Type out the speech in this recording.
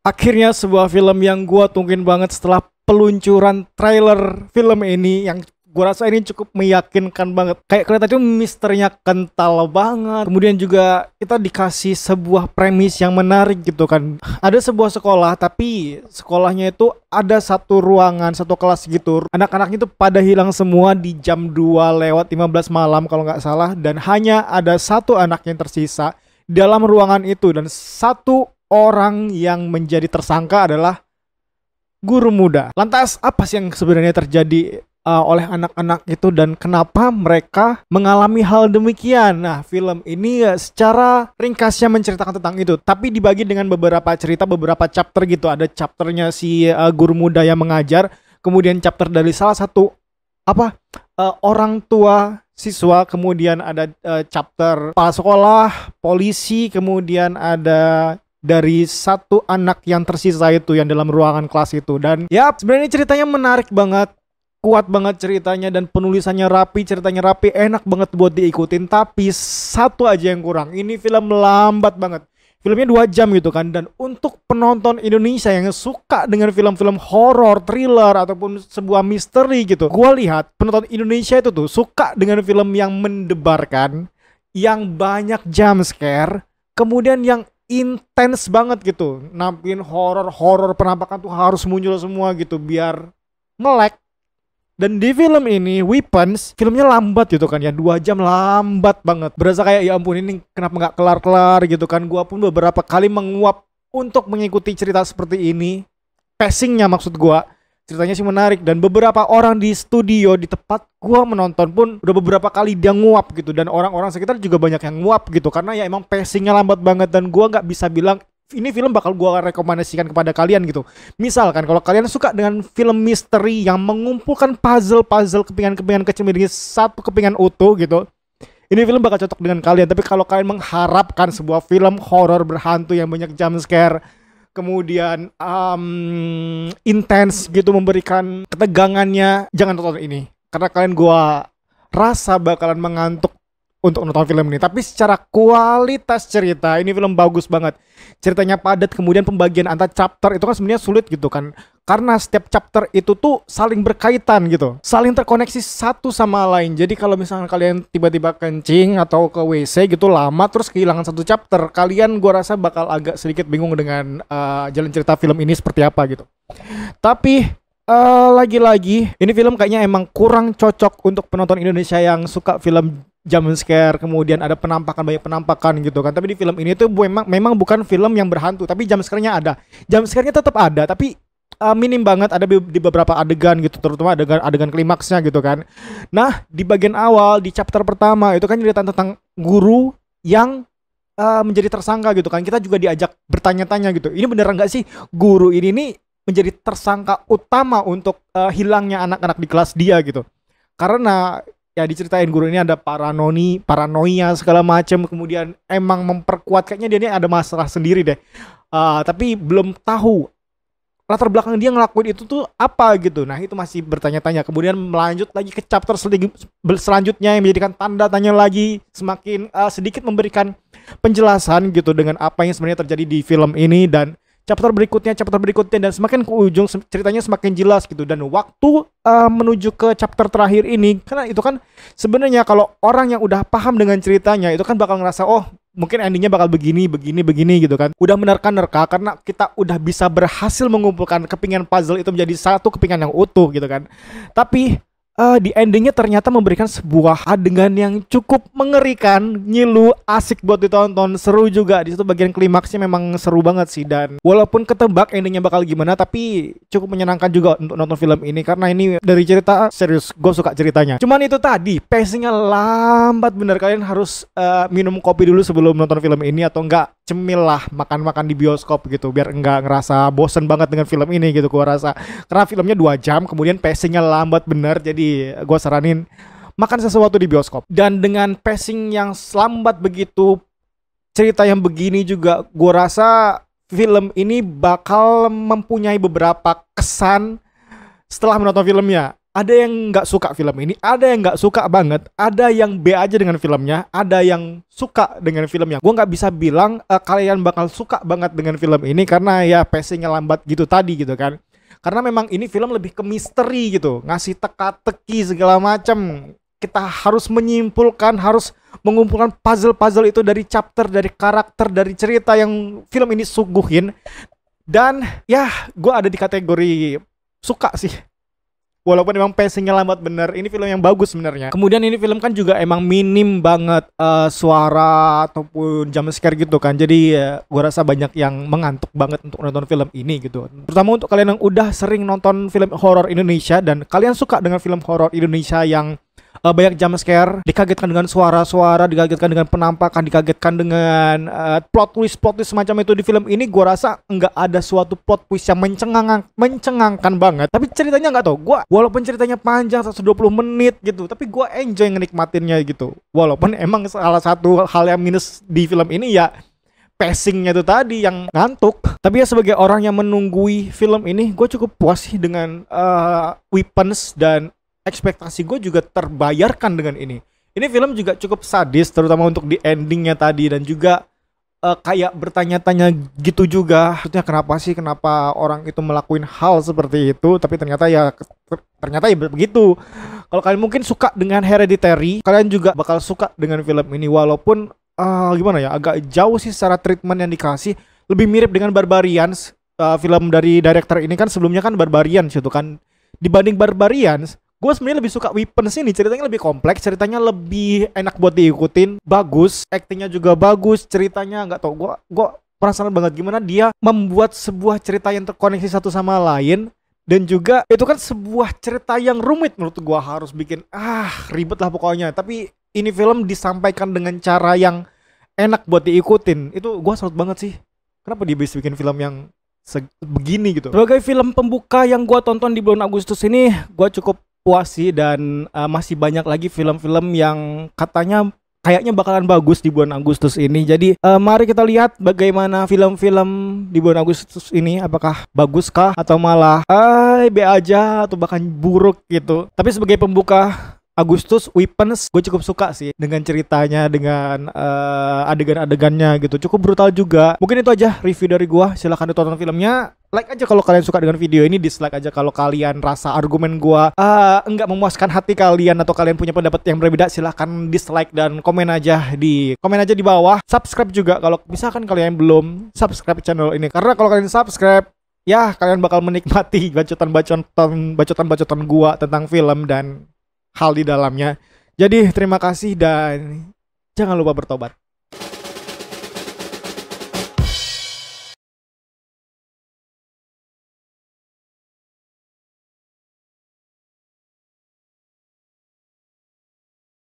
Akhirnya sebuah film yang gua tungguin banget setelah peluncuran trailer film ini yang gua rasa ini cukup meyakinkan banget. Kayak kelihatan itu misterinya kental banget. Kemudian juga kita dikasih sebuah premis yang menarik gitu kan. Ada sebuah sekolah tapi sekolahnya itu ada satu ruangan, satu kelas gitu. Anak-anaknya itu pada hilang semua di jam 2 lewat 15 malam kalau nggak salah. Dan hanya ada satu anak yang tersisa dalam ruangan itu. Dan satu orang yang menjadi tersangka adalah guru muda. Lantas apa sih yang sebenarnya terjadi oleh anak-anak itu dan kenapa mereka mengalami hal demikian? Nah, film ini secara ringkasnya menceritakan tentang itu, tapi dibagi dengan beberapa cerita, beberapa chapter gitu. Ada chapternya si guru muda yang mengajar, kemudian chapter dari salah satu orang tua siswa, kemudian ada chapter kepala sekolah, polisi, kemudian ada dari satu anak yang tersisa itu yang dalam ruangan kelas itu. Dan ya sebenarnya ceritanya menarik banget, kuat banget ceritanya, dan penulisannya rapi, ceritanya rapi, enak banget buat diikutin. Tapi satu aja yang kurang, ini film lambat banget. Filmnya 2 jam gitu kan. Dan untuk penonton Indonesia yang suka dengan film-film horor, thriller, ataupun sebuah misteri gitu, gua lihat penonton Indonesia itu tuh suka dengan film yang mendebarkan, yang banyak jump scare, kemudian yang intens banget gitu, nampilin horor penampakan tuh harus muncul semua gitu biar melek. Dan di film ini Weapons, filmnya lambat gitu kan ya, 2 jam lambat banget, berasa kayak ya ampun ini kenapa nggak kelar-kelar gitu kan. Gua pun beberapa kali menguap untuk mengikuti cerita seperti ini, pacingnya maksud gua. Ceritanya sih menarik, dan beberapa orang di studio di tempat gua menonton pun udah beberapa kali dia nguap gitu, dan orang-orang sekitar juga banyak yang nguap gitu karena ya emang pacingnya lambat banget. Dan gua nggak bisa bilang ini film bakal gua rekomendasikan kepada kalian gitu. Misalkan kalau kalian suka dengan film misteri yang mengumpulkan puzzle-puzzle kepingan-kepingan kecil menjadi satu kepingan utuh gitu, ini film bakal cocok dengan kalian. Tapi kalau kalian mengharapkan sebuah film horor berhantu yang banyak jump scare, kemudian intens gitu, memberikan ketegangannya, jangan tonton ini karena kalian gua rasa bakalan mengantuk untuk nonton film ini. Tapi secara kualitas cerita ini film bagus banget. Ceritanya padat, kemudian pembagian antar chapter itu kan sebenarnya sulit gitu kan, karena setiap chapter itu tuh saling berkaitan gitu, saling terkoneksi satu sama lain. Jadi kalau misalnya kalian tiba-tiba kencing atau ke WC gitu lama terus kehilangan satu chapter, kalian gua rasa bakal agak sedikit bingung dengan jalan cerita film ini seperti apa gitu. Tapi lagi-lagi ini film kayaknya emang kurang cocok untuk penonton Indonesia yang suka film jump scare, kemudian ada penampakan, banyak penampakan gitu kan. Tapi di film ini tuh memang bukan film yang berhantu, tapi jump scare-nya ada. Jump scare-nya tetap ada, tapi minim banget, ada di beberapa adegan gitu, terutama adegan klimaksnya gitu kan. Nah, di bagian awal di chapter pertama itu kan cerita tentang guru yang menjadi tersangka gitu kan. Kita juga diajak bertanya-tanya gitu. Ini beneran nggak sih guru ini nih menjadi tersangka utama untuk hilangnya anak-anak di kelas dia gitu. Karena ya diceritain guru ini ada paranoia segala macam, kemudian emang memperkuat, kayaknya dia ini ada masalah sendiri deh. Tapi belum tahu latar belakang dia ngelakuin itu tuh apa gitu. Nah, itu masih bertanya-tanya. Kemudian melanjut lagi ke chapter selanjutnya yang menjadikan tanda tanya lagi, semakin sedikit memberikan penjelasan gitu dengan apa yang sebenarnya terjadi di film ini. Dan chapter berikutnya, dan semakin ke ujung ceritanya semakin jelas gitu. Dan waktu menuju ke chapter terakhir ini, karena itu kan sebenarnya kalau orang yang udah paham dengan ceritanya itu kan bakal ngerasa oh mungkin endingnya bakal begini gitu kan. Udah menerka-nerka karena kita udah bisa berhasil mengumpulkan kepingan puzzle itu menjadi satu kepingan yang utuh gitu kan. Tapi di endingnya ternyata memberikan sebuah adegan yang cukup mengerikan, nyilu, asik buat ditonton, seru juga. Di situ bagian klimaksnya memang seru banget sih. Dan walaupun ketebak endingnya bakal gimana, tapi cukup menyenangkan juga untuk nonton film ini karena ini dari cerita serius, gue suka ceritanya. Cuman itu tadi pacingnya lambat bener. Kalian harus minum kopi dulu sebelum nonton film ini, atau enggak cemil lah, makan-makan di bioskop gitu biar enggak ngerasa bosen banget dengan film ini gitu gua rasa. Karena filmnya 2 jam, kemudian pacingnya lambat bener, jadi gua saranin makan sesuatu di bioskop. Dan dengan pacing yang lambat begitu, cerita yang begini juga, gua rasa film ini bakal mempunyai beberapa kesan setelah menonton filmnya. ada yang nggak suka film ini, ada yang nggak suka banget, ada yang B aja dengan filmnya, ada yang suka dengan filmnya. Gue nggak bisa bilang kalian bakal suka banget dengan film ini karena ya pacingnya lambat gitu tadi gitu kan. Karena memang ini film lebih ke misteri gitu, ngasih teka-teki segala macam. Kita harus menyimpulkan, harus mengumpulkan puzzle-puzzle itu dari chapter, dari karakter, dari cerita yang film ini suguhin. Dan ya gue ada di kategori suka sih. Walaupun emang pacingnya lambat bener, ini film yang bagus sebenarnya. Kemudian ini film kan juga emang minim banget suara ataupun jump scare gitu kan. Jadi gue rasa banyak yang mengantuk banget untuk nonton film ini gitu. Terutama untuk kalian yang udah sering nonton film horor Indonesia dan kalian suka dengan film horor Indonesia yang banyak jump scare, dikagetkan dengan suara-suara, dikagetkan dengan penampakan, dikagetkan dengan plot twist semacam itu di film ini. Gue rasa nggak ada suatu plot twist yang mencengangkan banget. Tapi ceritanya nggak tau, gue walaupun ceritanya panjang 120 menit gitu, tapi gue enjoy ngenikmatinnya gitu. Walaupun emang salah satu hal yang minus di film ini ya pacingnya itu tadi yang ngantuk. Tapi ya sebagai orang yang menunggui film ini, gue cukup puas sih dengan weapons, dan ekspektasi gue juga terbayarkan dengan ini. Ini film juga cukup sadis, terutama untuk di endingnya tadi, dan juga kayak bertanya-tanya gitu juga. Maksudnya kenapa orang itu melakukan hal seperti itu, tapi ternyata ya begitu. Kalau kalian mungkin suka dengan Hereditary, kalian juga bakal suka dengan film ini. Walaupun gimana ya, agak jauh sih secara treatment yang dikasih. Lebih mirip dengan Barbarians. Film dari director ini kan sebelumnya kan Barbarians itu kan. Dibanding Barbarians, gue sebenarnya lebih suka Weapons ini. Ceritanya lebih kompleks, ceritanya lebih enak buat diikutin, bagus, actingnya juga bagus, ceritanya nggak tau, gue penasaran banget gimana dia membuat sebuah cerita yang terkoneksi satu sama lain. Dan juga itu kan sebuah cerita yang rumit menurut gue, harus bikin ribet lah pokoknya. Tapi ini film disampaikan dengan cara yang enak buat diikutin. Itu gue salut banget sih. Kenapa dia bisa bikin film yang begini gitu. Sebagai film pembuka yang gue tonton di bulan Agustus ini, gue cukup puas sih. Dan masih banyak lagi film-film yang katanya kayaknya bakalan bagus di bulan Agustus ini. Jadi mari kita lihat bagaimana film-film di bulan Agustus ini, apakah baguskah atau malah B aja atau bahkan buruk gitu. Tapi sebagai pembuka Agustus, Weapons gue cukup suka sih dengan ceritanya, dengan adegan-adegannya gitu. Cukup brutal juga. Mungkin itu aja review dari gue. Silahkan ditonton filmnya. Like aja kalau kalian suka dengan video ini, dislike aja kalau kalian rasa argumen gue enggak memuaskan hati kalian, atau kalian punya pendapat yang berbeda. Silahkan dislike dan komen aja di bawah. Subscribe juga kalau misalkan kalian belum subscribe channel ini, karena kalau kalian subscribe, ya kalian bakal menikmati bacotan gua tentang film dan hal di dalamnya. Jadi terima kasih dan jangan lupa bertobat.